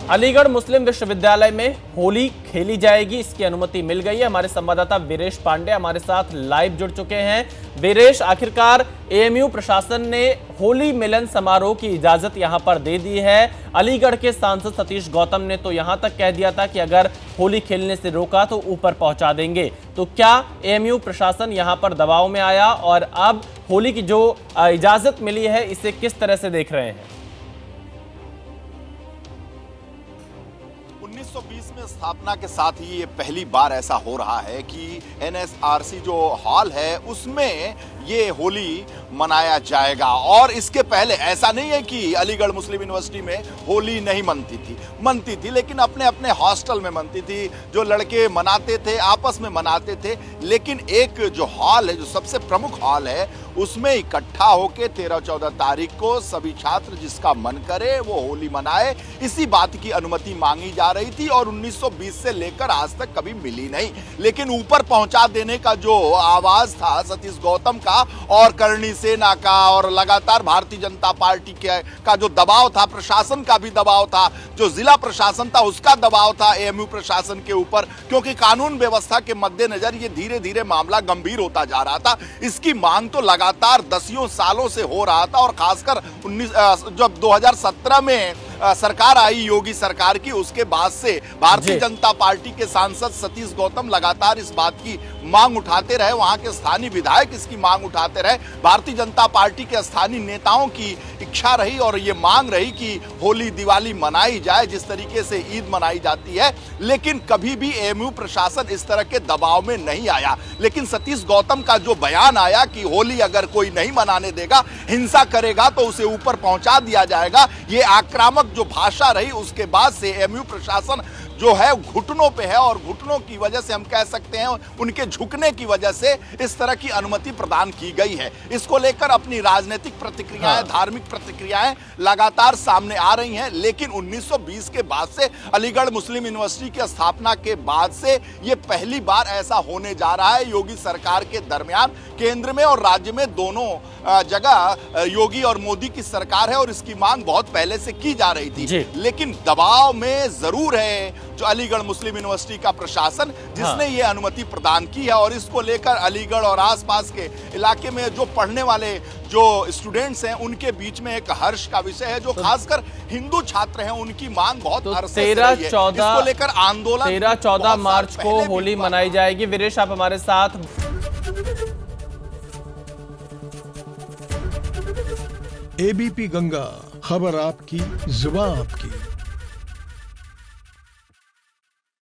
अलीगढ़ मुस्लिम विश्वविद्यालय में होली खेली जाएगी, इसकी अनुमति मिल गई है। हमारे संवाददाता वीरेश पांडे हमारे साथ लाइव जुड़ चुके हैं। वीरेश, आखिरकार एएमयू प्रशासन ने होली मिलन समारोह की इजाजत यहां पर दे दी है। अलीगढ़ के सांसद सतीश गौतम ने तो यहां तक कह दिया था कि अगर होली खेलने से रोका तो ऊपर पहुंचा देंगे। तो क्या एएमयू प्रशासन यहां पर दबाव में आया और अब होली की जो इजाजत मिली है इसे किस तरह से देख रहे हैं? 1920 में स्थापना के साथ ही ये पहली बार ऐसा हो रहा है कि एनएसआरसी जो हॉल है उसमें ये होली मनाया जाएगा। और इसके पहले ऐसा नहीं है कि अलीगढ़ मुस्लिम यूनिवर्सिटी में होली नहीं मनती थी, लेकिन अपने अपने हॉस्टल में मनती थी। जो लड़के मनाते थे आपस में मनाते थे, लेकिन एक जो हॉल है, जो सबसे प्रमुख हॉल है, उसमें इकट्ठा होकर 13-14 तारीख को सभी छात्र जिसका मन करे वो होली मनाए, इसी बात की अनुमति मांगी जा रही थी। और 1920 से लेकर आज तक कभी मिली नहीं। लेकिन ऊपर पहुंचा देने का जो आवाज था सतीश गौतम का और करणी सेना का और लगातार भारतीय जनता पार्टी का जो दबाव था, प्रशासन का भी दबाव था, जो जिला प्रशासन था उसका दबाव था एएमयू प्रशासन के ऊपर, क्योंकि कानून व्यवस्था के मद्देनजर ये धीरे धीरे मामला गंभीर होता जा रहा था। इसकी मांग तो लगातार दसियों सालों से हो रहा था। और खासकर जब 2017 में सरकार आई योगी सरकार की, उसके बाद से भारतीय जनता पार्टी के सांसद सतीश गौतम लगातार इस बात की मांग उठाते रहे, वहां के स्थानीय विधायक इसकी मांग उठाते रहे। भारतीय जनता पार्टी के स्थानीय नेताओं की इच्छा रही और ये मांग रही कि होली दिवाली मनाई जाए जिस तरीके से ईद मनाई जाती है। लेकिन कभी भी एएमयू प्रशासन इस तरह के दबाव में नहीं आया। लेकिन सतीश गौतम का जो बयान आया कि होली अगर कोई नहीं मनाने देगा, हिंसा करेगा तो उसे ऊपर पहुंचा दिया जाएगा, ये आक्रामक जो भाषा रही, उसके बाद से एएमयू प्रशासन जो है घुटनों पे है। और घुटनों की वजह से हम कह सकते हैं उनके झुकने की वजह से इस तरह की अनुमति प्रदान की गई है। इसको लेकर अपनी राजनीतिक प्रतिक्रियाएं, धार्मिक प्रतिक्रियाएं लगातार सामने आ रही हैं। लेकिन 1920 के बाद से, अलीगढ़ मुस्लिम यूनिवर्सिटी की स्थापना के बाद से ये पहली बार ऐसा होने जा रहा है। योगी सरकार के दरमियान केंद्र में और राज्य में दोनों जगह योगी और मोदी की सरकार है और इसकी मांग बहुत पहले से की जा रही थी। लेकिन दबाव में जरूर है जो अलीगढ़ मुस्लिम यूनिवर्सिटी का प्रशासन, जिसने ये अनुमति प्रदान की है। और इसको लेकर अलीगढ़ और आसपास के इलाके में जो पढ़ने वाले जो स्टूडेंट्स हैं उनके बीच में एक हर्ष का विषय है। जो खासकर हिंदू छात्र हैं उनकी मांग बहुत अरसे से रही है। इसको लेकर आंदोलन 13-14 मार्च को होली मनाई जाएगी। वीरेश, आप हमारे साथ। एबीपी गंगा, खबर आपकी, जुबान आपकी।